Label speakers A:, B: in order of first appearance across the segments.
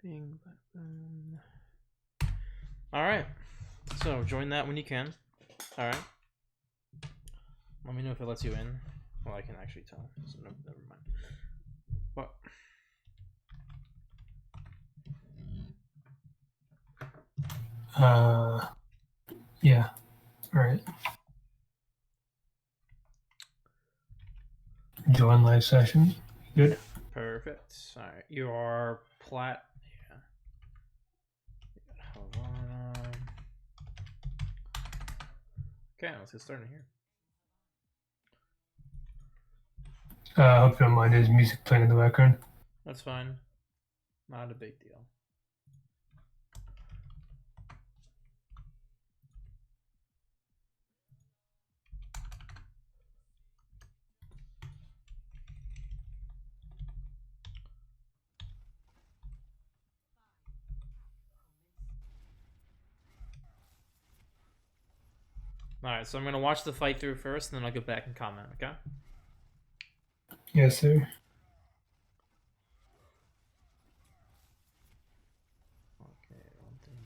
A: Bing, button. All right. So join that when you can. All right. Let me know if it lets you in. Well, I can actually tell. So never mind. But
B: yeah. All right. Join live session. Good.
A: perfect. All right. You are plat. Yeah. Havana. Okay, let's get started here.
B: I hope you don't mind. There's music playing in the background.
A: That's fine. Not a big deal. Alright, so I'm going to watch the fight through first, and then I'll get back and comment, okay?
B: Yes, sir.
A: Okay, one thing.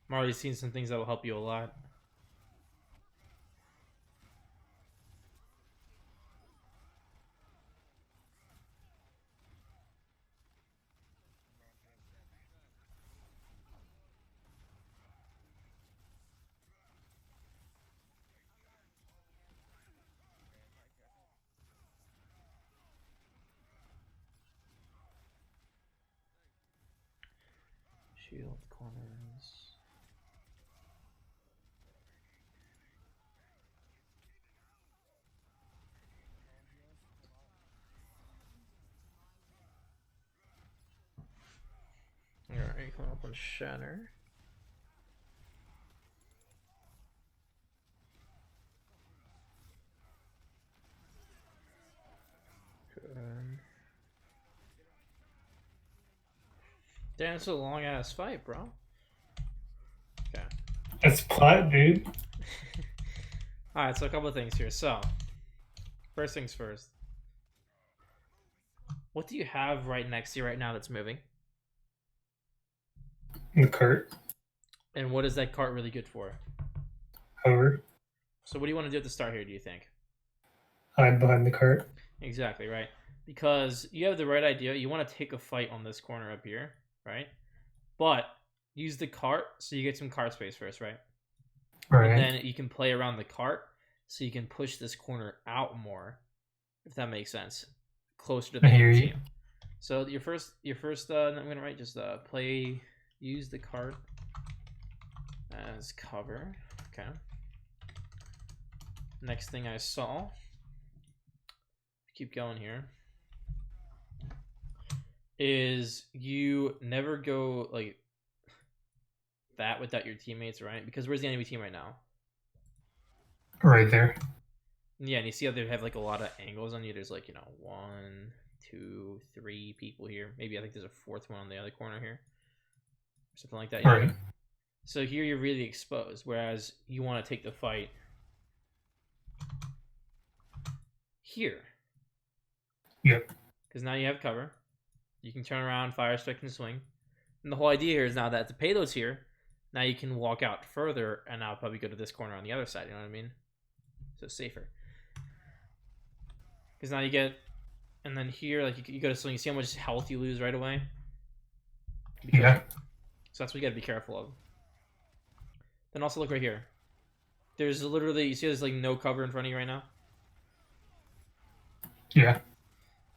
A: I'm already seeing some things that will help you a lot. Shield corners. Alright, come up and shatter. Good. Damn, it's a long ass fight, bro. Okay.
B: That's plot, dude.
A: Alright, so a couple of things here. So, first things first. What do you have right next to you right now that's moving?
B: The cart.
A: And what is that cart really good for?
B: Hover.
A: So what do you want to do at the start here, do you think?
B: Hide behind the cart.
A: Exactly, right. Because you have the right idea. You want to take a fight on this corner up here, right? But use the cart so you get some cart space first, right?
B: Right.
A: And then you can play around the cart so you can push this corner out more, if that makes sense, closer to the team. So your first I'm gonna write just use the cart as cover. Okay. Next thing I saw, keep going here, is you never go like that without your teammates, right? Because where's the enemy team right now?
B: Right there.
A: Yeah, and you see how they have like a lot of angles on you. There's like, 1, 2, 3 people here. Maybe I think there's a fourth one on the other corner here. Something like that.
B: Right.
A: So here you're really exposed, whereas you want to take the fight here.
B: Yep.
A: Because now you have cover. You can turn around, fire, strike, and swing. And the whole idea here is now that the payload's here, now you can walk out further and now probably go to this corner on the other side. You know what I mean? So it's safer. Because now you get, and then here, like you go to swing, you see how much health you lose right away?
B: Yeah.
A: So that's what you gotta be careful of. Then also look right here. There's literally, you see there's like no cover in front of you right now?
B: Yeah.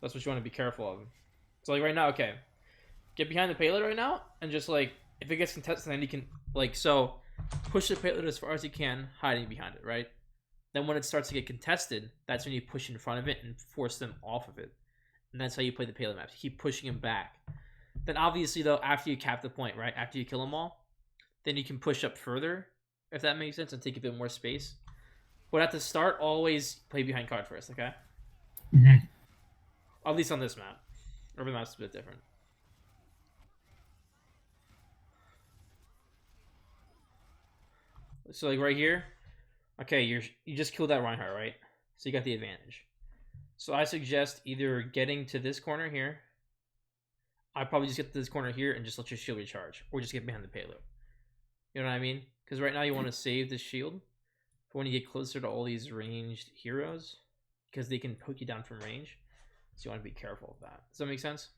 A: That's what you want to be careful of. So like right now, okay. Get behind the payload right now, and just like, if it gets contested, then you can, like, so push the payload as far as you can, hiding behind it, right? Then when it starts to get contested, that's when you push in front of it and force them off of it. And that's how you play the payload maps. You keep pushing them back. Then obviously, though, after you cap the point, right? After you kill them all, then you can push up further, if that makes sense, and take a bit more space. But at the start, always play behind card first, okay?
B: Mm-hmm.
A: At least on this map. Every map's a bit different. So like right here, Okay, you just killed that Reinhardt, right? So you got the advantage. So I suggest either getting to this corner here. I'd probably just get to this corner here and just let your shield recharge, or just get behind the payload. You know what I mean? Because right now you want to save the shield for when you get closer to all these ranged heroes, because they can poke you down from range. So you want to be careful of that. Does that make sense?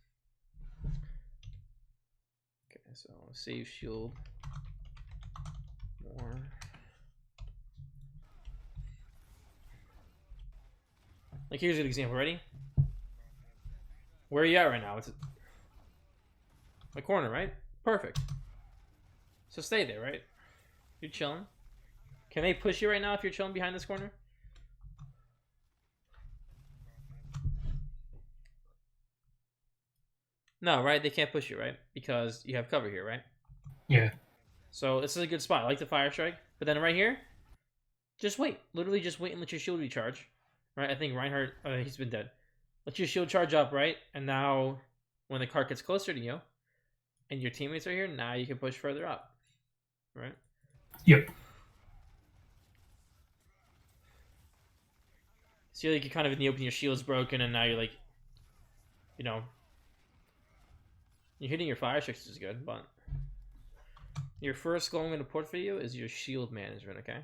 A: Okay, so save shield more. Like here's an example. Ready? Where are you at right now? It's my corner, right? Perfect. So stay there, right? You're chilling. Can they push you right now if you're chilling behind this corner? No, right? They can't push you, right? Because you have cover here, right?
B: Yeah.
A: So this is a good spot. I like the fire strike. But then right here, just wait. Literally just wait and let your shield recharge. Right? I think Reinhardt, he's been dead. Let your shield charge up, right? And now when the cart gets closer to you and your teammates are here, now you can push further up. Right?
B: Yep.
A: So you're like, you're kind of in the open, your shield's broken, and now you're like, you know, you're hitting your fire strikes, which is good, but your first goal I'm going to put for you is your shield management, okay?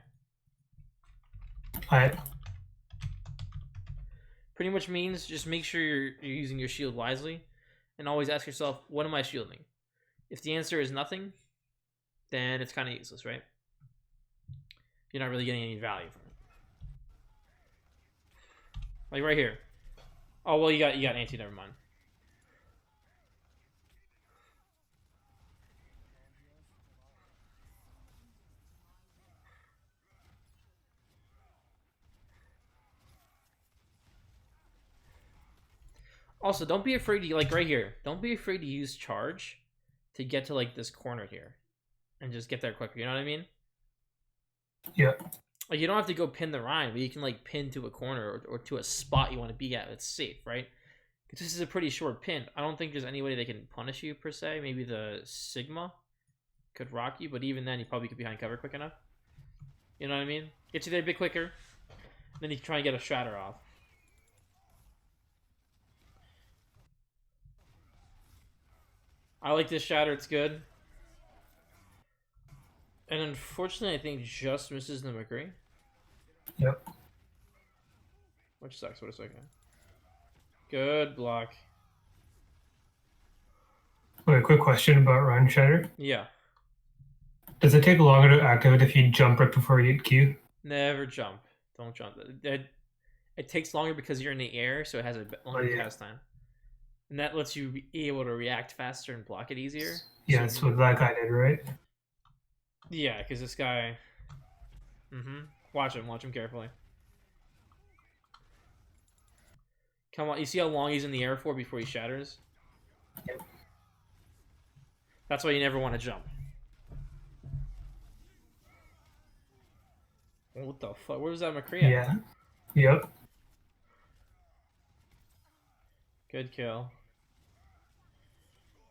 B: Alright.
A: Pretty much means just make sure you're using your shield wisely, and always ask yourself, what am I shielding? If the answer is nothing, then it's kind of useless, right? You're not really getting any value from it. Like right here. Oh well, you got anti. Never mind. Also, don't be afraid to, like right here, don't be afraid to use charge to get to like this corner here and just get there quicker. You know what I mean?
B: Yeah.
A: Like you don't have to go pin the Rein, but you can like pin to a corner or to a spot you want to be at. It's safe, right? Because this is a pretty short pin. I don't think there's any way they can punish you per se. Maybe the Sigma could rock you, but even then, you probably could behind cover quick enough. You know what I mean? Get you there a bit quicker. Then you can try and get a shatter off. I like this shatter, it's good. And unfortunately, I think just misses the McCree.
B: Yep.
A: Which sucks, what a second. Good block.
B: Okay, quick question about Run Shatter.
A: Yeah.
B: Does it take longer to activate if you jump right before you hit Q?
A: Never jump. Don't jump. It takes longer because you're in the air, so it has a longer cast time. And that lets you be able to react faster and block it easier.
B: Yeah, that's what that guy did, right?
A: Yeah, because this guy... Watch him carefully. Come on, you see how long he's in the air for before he shatters?
B: Yep.
A: That's why you never want to jump. What the fuck? Where was that McCree at?
B: Yeah. Yep.
A: Good kill.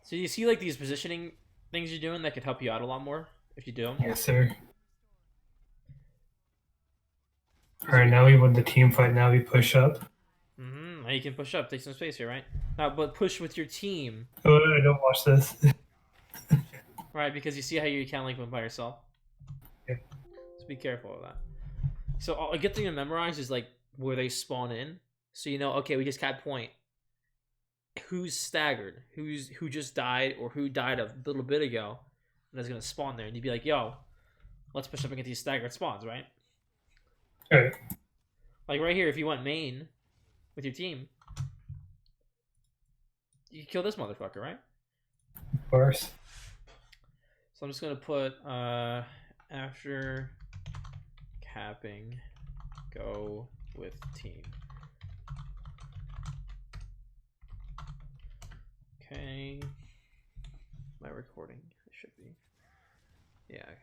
A: So you see like these positioning things you're doing that could help you out a lot more if you do them?
B: Yes, sir. Alright, now we win the team fight. Now we push up.
A: Now you can push up, take some space here, right? Now, but push with your team.
B: Oh, I don't watch this.
A: Right, because you see how you can't like win by yourself.
B: Yeah.
A: So be careful of that. So a good thing to memorize is like where they spawn in. So you know, okay, we just got point. Who's staggered? Who just died or who died a little bit ago and is gonna spawn there, and you'd be like, yo, let's push up and get these staggered spawns, right?
B: Alright.
A: Like right here, if you went main with your team, you kill this motherfucker, right?
B: Of course.
A: So I'm just gonna put after capping, go with team. Okay. My recording, it should be. Yeah, okay.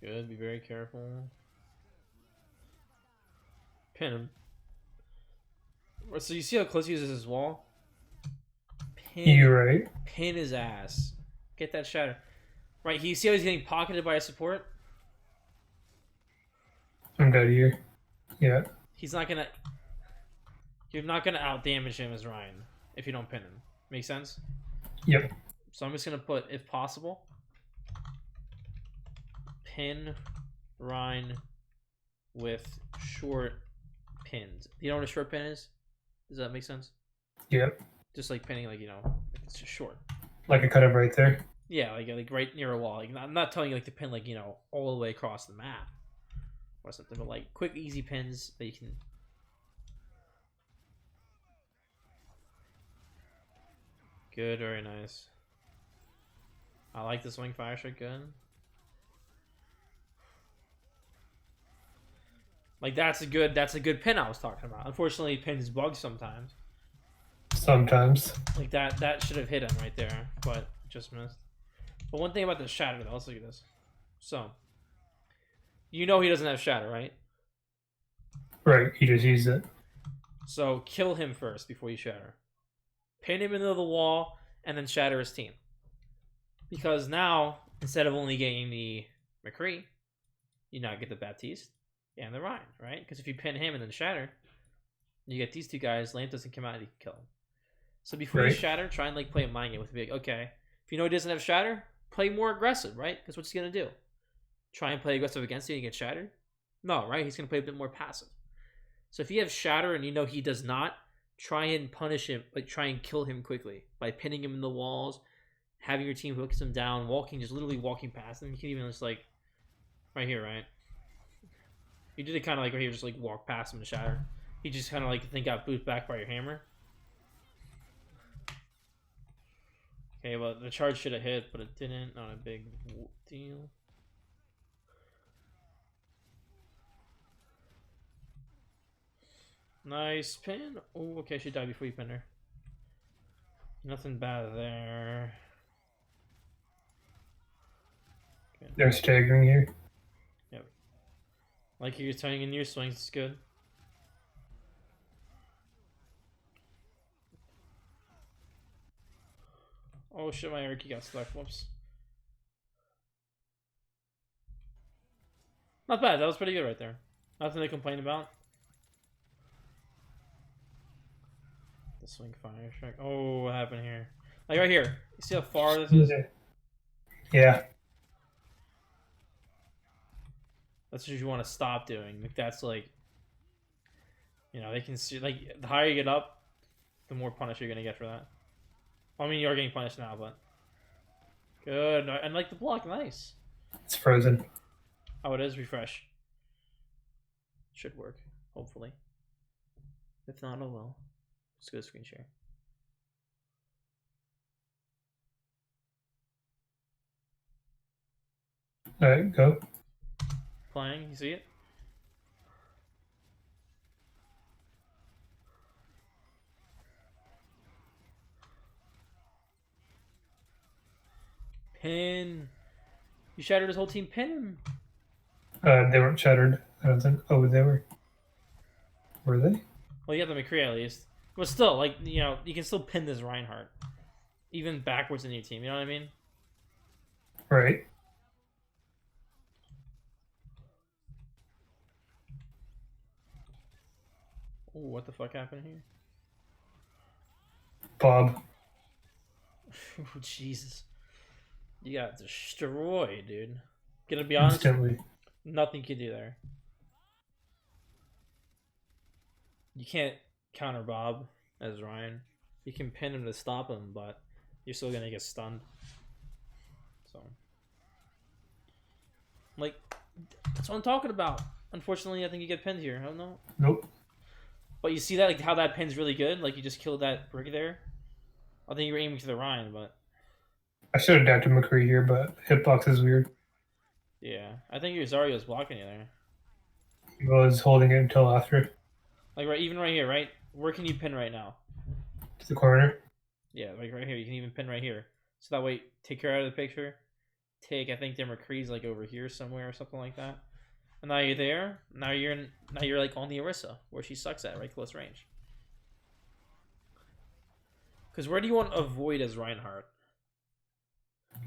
A: Good, be very careful. Pin him. So you see how close he uses his wall?
B: You're right.
A: Pin his ass. Get that shatter. Right, you see how he's getting pocketed by a support?
B: I'm dead here. Yeah.
A: He's not gonna... You're not gonna out-damage him as Ryan if you don't pin him. Make sense?
B: Yep.
A: So I'm just gonna put, if possible, pin Ryan with short pins. You know what a short pin is? Does that make sense?
B: Yep.
A: Just like pinning, like, you know, it's just short.
B: Like I cut it right there.
A: Yeah, like right near a wall. Like, I'm not telling you like to pin, like, you know, all the way across the map or something, but like quick, easy pins that you can. Good, very nice. I like the swing fire shot. Good. Like that's a good pin I was talking about. Unfortunately, pins bug sometimes.
B: Sometimes.
A: Like that should have hit him right there, but just missed. But one thing about the shatter though, let's look at this. So you know he doesn't have shatter, right?
B: Right, he just used it.
A: So kill him first before you shatter. Pin him into the wall and then shatter his team. Because now, instead of only getting the McCree, you now get the Baptiste and the Ryan, right? Because if you pin him and then shatter, you get these two guys. Lamp doesn't come out, and you can kill him. So before you shatter, try and like play a mind game with me. Like, okay, if you know he doesn't have shatter, play more aggressive, right? Because what's he gonna do? Try and play aggressive against you and get shattered? No, right? He's gonna play a bit more passive. So if you have shatter and you know he does not, try and punish him, like try and kill him quickly by pinning him in the walls, having your team hooks him down, just literally walking past him. You can even just like right here, right? You did it kind of like right here, just like walk past him to shatter. He just kind of like think got booted back by your hammer. Okay, well the charge should have hit, but it didn't. Not a big deal. Nice pin. Oh, okay, she died before you pinned her. Nothing bad there. Okay.
B: They're staggering here.
A: Yep. Like you're turning in your swings, it's good. Oh shit, my Erky got stuck. Whoops. Not bad, that was pretty good right there. Nothing to complain about. The swing fire strike. Oh, what happened here? Like right here. You see how far this is?
B: Yeah.
A: That's what you want to stop doing. Like that's like, you know, they can see like the higher you get up, the more punish you're gonna get for that. I mean, you're getting punished now, but good. And like the block, nice.
B: It's frozen.
A: Oh, it is. Refresh. Should work, hopefully. If not, oh well. Let's go to screen share.
B: Alright, go.
A: Playing, you see it? Pin. You shattered his whole team. Pin him.
B: They weren't shattered. I don't think. Oh, they were. Were they?
A: Well, you have the McCree at least. But still, like, you know, you can still pin this Reinhardt. Even backwards in your team, you know what I mean?
B: Right.
A: Ooh, what the fuck happened here?
B: Bob.
A: Oh, Jesus. You got destroyed, dude. Gonna be honest,
B: Instantly.
A: nothing you can do there. You can't counter Bob as Ryan. You can pin him to stop him, but you're still gonna get stunned. So, like, that's what I'm talking about. Unfortunately, I think you get pinned here. I don't know.
B: Nope.
A: But you see that, like, how that pin's really good? Like, you just killed that brick there. I think you were aiming to the Ryan, but...
B: I should have doubted McCree here, but hitbox is weird.
A: Yeah, I think your Zario's blocking you there.
B: He was holding it until after.
A: Like, right, even right here, right? Where can you pin right now?
B: To the corner.
A: Yeah, like right here. You can even pin right here. So that way, take her out of the picture. Take, I think their McCree's like over here somewhere or something like that. And now you're there. Now you're like on the Orisa, where she sucks at, right close range. Because where do you want to avoid as Reinhardt?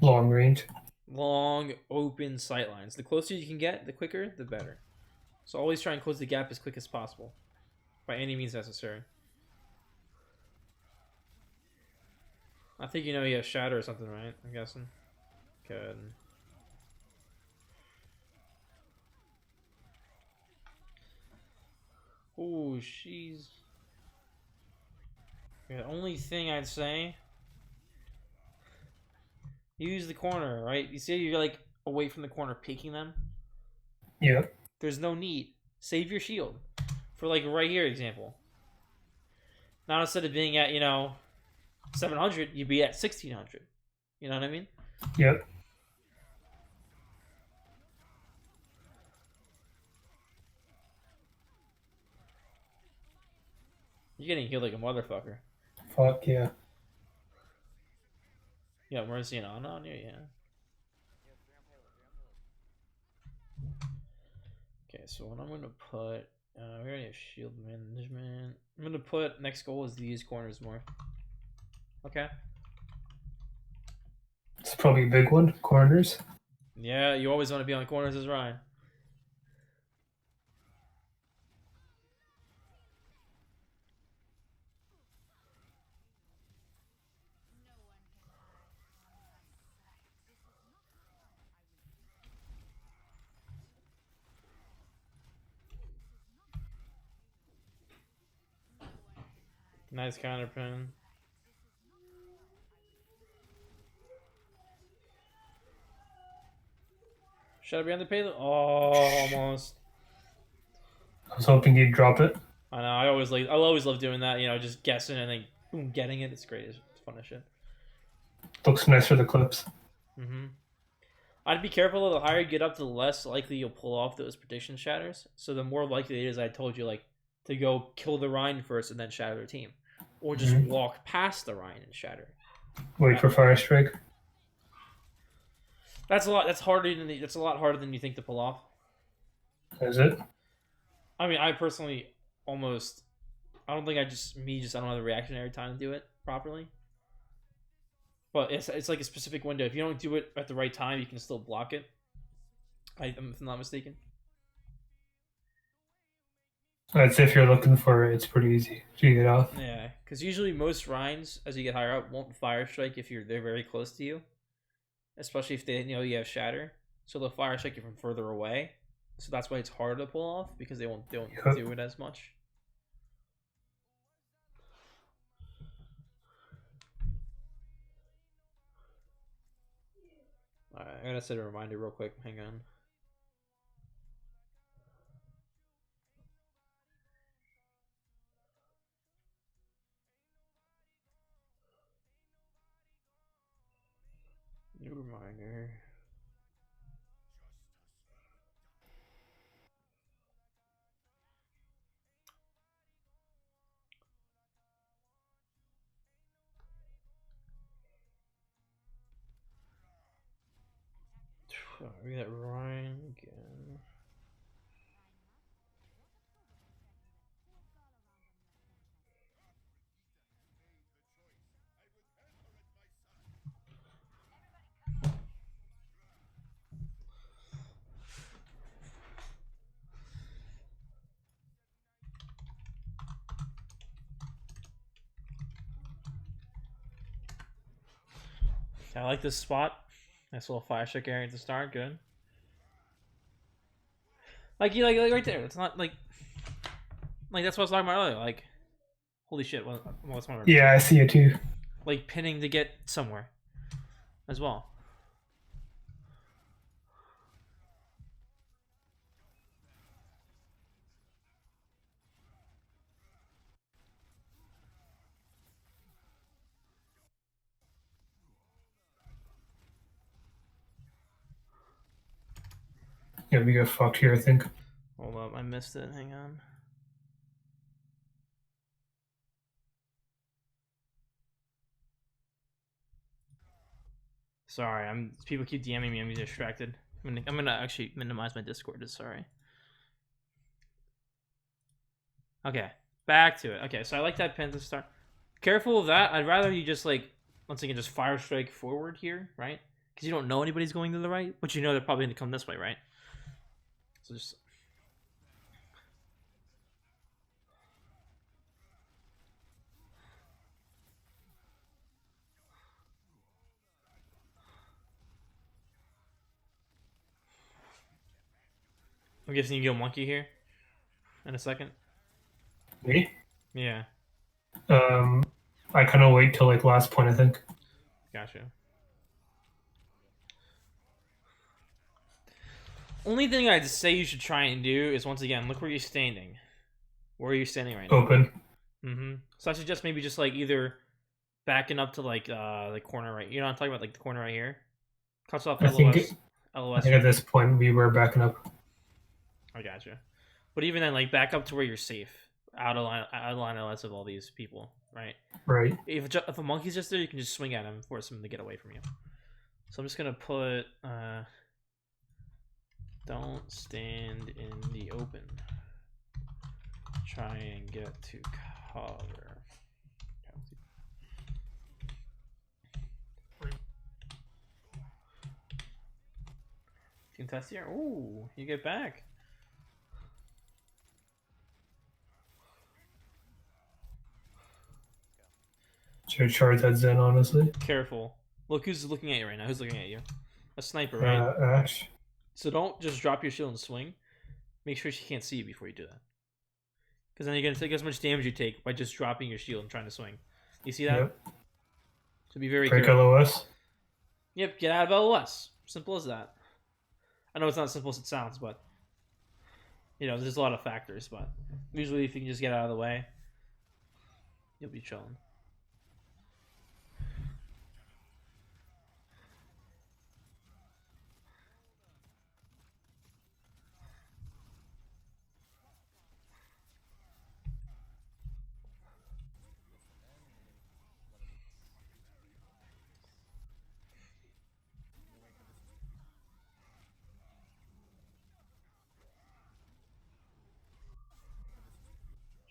B: Long range.
A: Long, open sight lines. The closer you can get, the quicker, the better. So always try and close the gap as quick as possible. By any means necessary. I think you know he has shatter or something, right? I'm guessing. Good. Oh, she's... The only thing I'd say... Use the corner, right? You see you're like away from the corner peeking them?
B: Yeah.
A: There's no need. Save your shield. For like right here example. Now instead of being at, 700, you'd be at 1600. You know what I mean?
B: Yep.
A: You're getting healed like a motherfucker.
B: Fuck yeah.
A: Yeah, Mercy and Ana on you, yeah. Okay, so what I'm gonna put, we already have shield management. I'm gonna put next goal is to use corners more. Okay.
B: It's probably a big one. Corners.
A: Yeah, you always want to be on corners as Ryan. Nice counter pin. Should I be on the payload? Oh, almost.
B: I was hoping you'd drop it.
A: I know. I always love doing that. Just guessing and then boom, getting it. It's great. It's fun as shit.
B: Looks nice for the clips.
A: I'd be careful though. The higher you get up, the less likely you'll pull off those prediction shatters. So the more likely it is, I told you, like to go kill the Rein first and then shatter their team, or just walk past the Rein and shatter.
B: Wait for fire strike.
A: That's a lot. That's a lot harder than you think to pull off.
B: Is it?
A: I mean, I personally I don't think I don't have the reactionary time to do it properly. But it's like a specific window. If you don't do it at the right time, you can still block it. I'm not mistaken.
B: That's if you're looking for it. It's pretty easy to get off.
A: Yeah, because usually most Reins, as you get higher up, won't fire strike if they're very close to you. Especially if they you have shatter. So they'll fire strike you from further away. So that's why it's harder to pull off, because they won't do it as much. Alright, I gotta set a reminder real quick. Hang on. New reminder. We got Ryan again. I like this spot. Nice little fire strike area to start. Good. Like right there. It's not like that's what I was talking about earlier. Like, holy shit! What's my
B: Yeah, I see it too.
A: Like pinning to get somewhere, as well.
B: Yeah, we got fucked here, I think.
A: Hold up, I missed it. Hang on. Sorry, people keep DMing me. I'm distracted. I'm gonna actually minimize my Discord. Sorry. Okay, back to it. Okay, so I like that pin to start. Careful of that. I'd rather you just like once again just fire strike forward here, right? Because you don't know anybody's going to the right, but you know they're probably going to come this way, right? So just. I'm guessing you go monkey here in a second.
B: Me?
A: Yeah,
B: I kind of wait till like last point, I think.
A: gotcha. Only thing I'd say you should try and do is once again look where you're standing. Where are you standing right now?
B: Open.
A: So I suggest maybe just like either backing up to like the corner right. You know what I'm talking about, like the corner right here. Cuts off
B: I think,
A: LOS.
B: I think at this point we were backing up.
A: I gotcha. But even then, like back up to where you're safe, out of line LS of all these people, right?
B: Right.
A: If a monkey's just there, you can just swing at him and force him to get away from you. So I'm just gonna put don't stand in the open. Try and get to cover. Contest here. Ooh, you get back.
B: Should charge that Zen, honestly.
A: Careful. Look who's looking at you right now. Who's looking at you? A sniper, right?
B: Ash.
A: So don't just drop your shield and swing. Make sure she can't see you before you do that. Because then you're going to take as much damage you take by just dropping your shield and trying to swing. You see that?
B: Yep.
A: So be very
B: Break
A: careful.
B: LOS.
A: Yep, get out of LOS. Simple as that. I know it's not as simple as it sounds, but you know, there's a lot of factors, but usually if you can just get out of the way, you'll be chilling.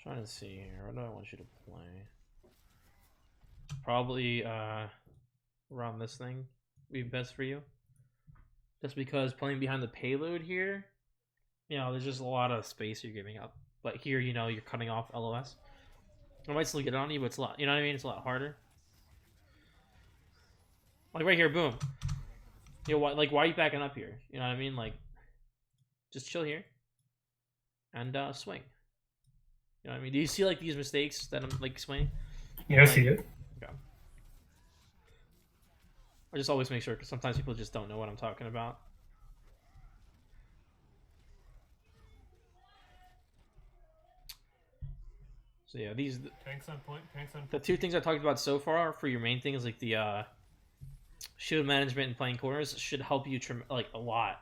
A: Trying to see here. What do I want you to play? Probably around this thing would be best for you. Just because playing behind the payload here, you know, there's just a lot of space you're giving up. But here, you know, you're cutting off LOS. I might still get on you, but it's a lot. You know what I mean? It's a lot harder. Like right here, boom. You know, like why are you backing up here? You know what I mean? Like, just chill here and swing. You know what I mean? Do you see like these mistakes that I'm like explaining?
B: Yeah, I see it.
A: Okay. I just always make sure because sometimes people just don't know what I'm talking about. So yeah, these
B: Tanks on point. Tanks on point.
A: the two things I talked about so far for your main thing is like the shield management and playing corners should help you like a lot.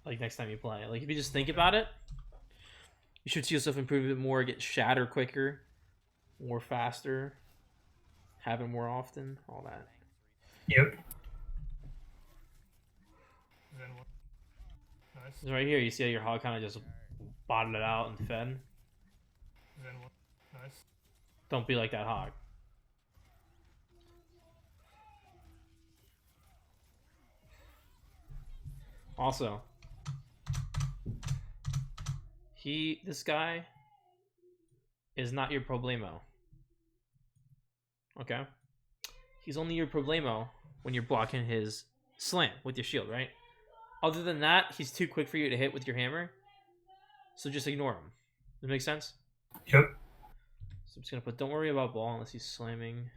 A: Like next time you play, like if you just think about it, you should see yourself improve a bit more, get shatter quicker, more faster, have it more often, all that.
B: Yep.
A: Nice. So right here, you see how your hog kind of just botted it out and fed.
B: Nice.
A: Don't be like that hog. Also, this guy is not your problemo. Okay? He's only your problemo when you're blocking his slam with your shield, right? Other than that, he's too quick for you to hit with your hammer. So just ignore him. Does that make sense?
B: Yep.
A: So I'm just gonna put don't worry about ball unless he's slamming.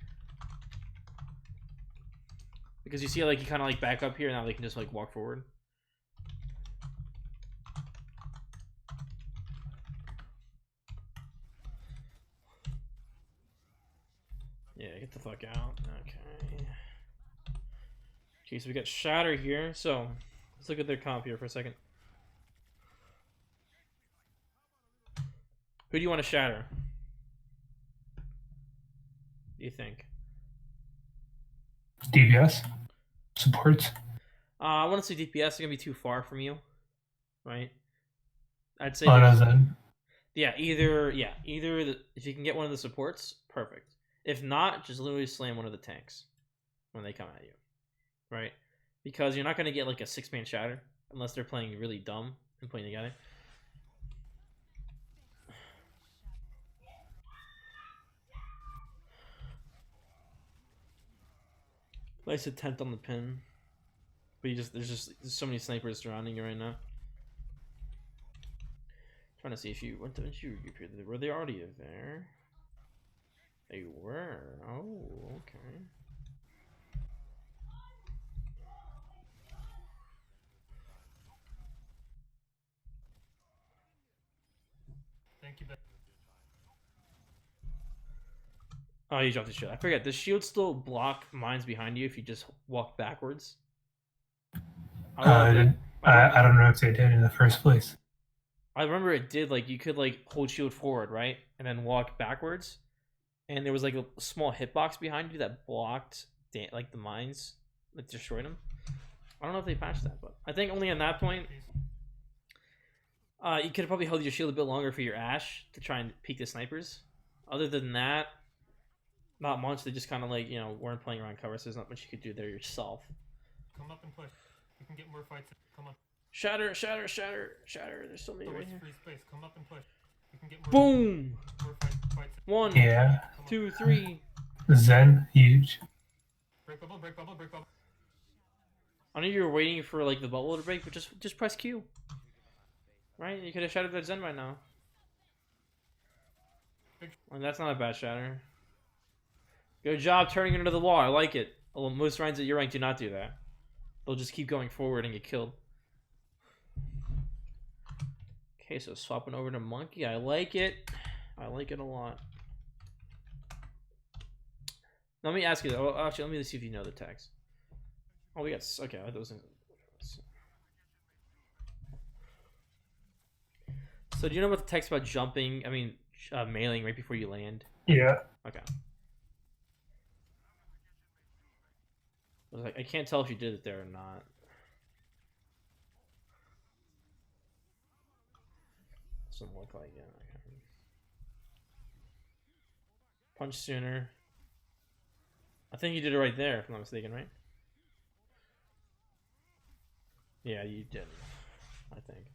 A: Because you see like he kinda like back up here, now they can just like walk forward. Yeah, get the fuck out. Okay. Okay, so we got Shatter here. So let's look at their comp here for a second. Who do you want to shatter? What do you think?
B: DPS supports.
A: I want to say DPS is gonna be too far from you, right? I'd say
B: Zen.
A: either if you can get one of the supports, perfect. If not, just literally slam one of the tanks when they come at you, right? Because you're not gonna get like a 6-man shatter unless they're playing really dumb and playing together. Nice attempt on the pin, but there's so many snipers surrounding you right now. Trying to see if you did you appear? Were they already there? They were. Oh, okay.
B: Thank you.
A: Oh, you dropped the shield. I forget. Does shield still block mines behind you if you just walk backwards?
B: I don't know if they did in the first place.
A: I remember it did. Like you could like hold shield forward, right, and then walk backwards, and there was like a small hitbox behind you that blocked like the mines, like destroyed them. I don't know if they patched that, but I think only at that point. You could have probably held your shield a bit longer for your Ash to try and peek the snipers. Other than that, not much. They just kind of like, weren't playing around cover, so there's not much you could do there yourself.
B: Come up and push. You can get more fights. Come on.
A: Shatter. There's so many right here.
B: Free space. Come up and push. You can get more.
A: Boom!
B: More fights.
A: 1,
B: yeah.
A: 2, 3.
B: Zen, huge. Break bubble.
A: I know you were waiting for like the bubble to break, but just press Q. Right? You could have shattered that Zen right now. And that's not a bad shatter. Good job turning it into the wall. I like it. Although most Reins at your rank do not do that. They'll just keep going forward and get killed. Okay, so swapping over to Monkey. I like it. I like it a lot. Let me ask you though. Actually, let me see if you know the text. Oh, we got... Okay, those... So do you know about the text about jumping? I mean, mailing right before you land?
B: Yeah.
A: Okay. I can't tell if you did it there or not. Doesn't look like it. Okay. Punch sooner. I think you did it right there, if I'm not mistaken, right? Yeah, you did. I think.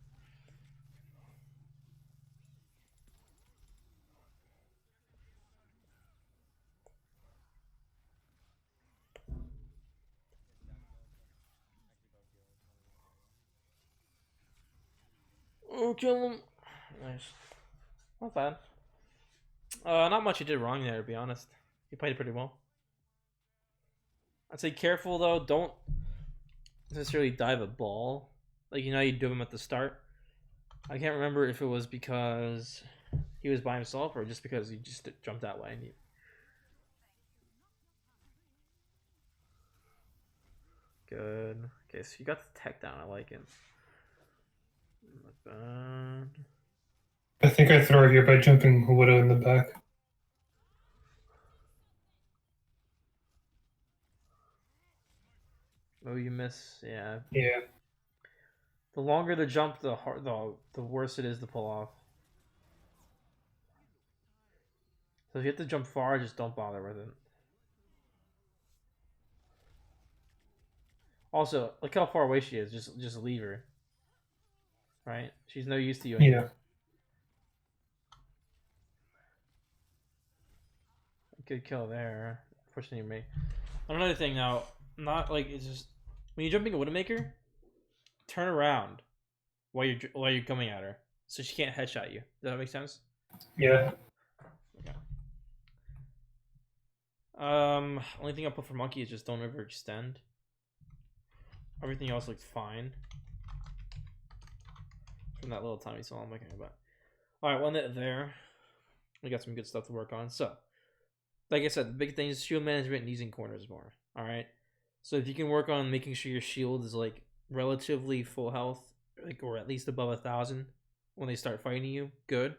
A: Oh, kill him. Nice. Not bad. Not much you did wrong there, to be honest. You played it pretty well. I'd say careful, though. Don't necessarily dive a ball. Like, you do him at the start. I can't remember if it was because he was by himself or just because he just jumped that way. Good. Okay, so you got the tech down. I like it. Not bad.
B: I think I throw here by jumping Widow in the back.
A: Oh, you miss. Yeah.
B: Yeah.
A: The longer the jump, the worse it is to pull off. So if you have to jump far, just don't bother with it. Also, look how far away she is. Just leave her. Right? She's no use to you anymore. Yeah. Good kill there. Fortunately, me. Another thing now, not like it's just when you're jumping a Widowmaker, turn around while you're coming at her, so she can't headshot you. Does that make sense?
B: Yeah.
A: Okay. Only thing I'll put for Monkey is just don't overextend. Everything else looks fine. From that little tiny small I'm looking about. Alright, one there. We got some good stuff to work on. So, like I said, the big thing is shield management and using corners more. Alright? So if you can work on making sure your shield is like relatively full health, like or at least above 1,000 when they start fighting you, good.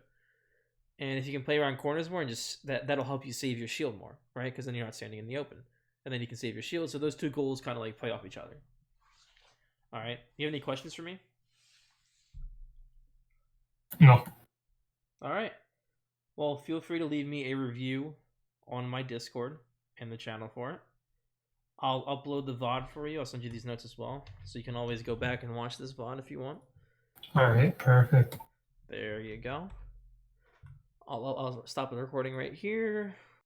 A: And if you can play around corners more and just that'll help you save your shield more, right? Because then you're not standing in the open. And then you can save your shield. So those two goals kind of like play off each other. Alright. You have any questions for me?
B: No.
A: All right. Well, feel free to leave me a review on my Discord and the channel for it. I'll upload the VOD for you. I'll send you these notes as well, so you can always go back and watch this VOD if you want.
B: All right, perfect.
A: There you go. I'll stop the recording right here.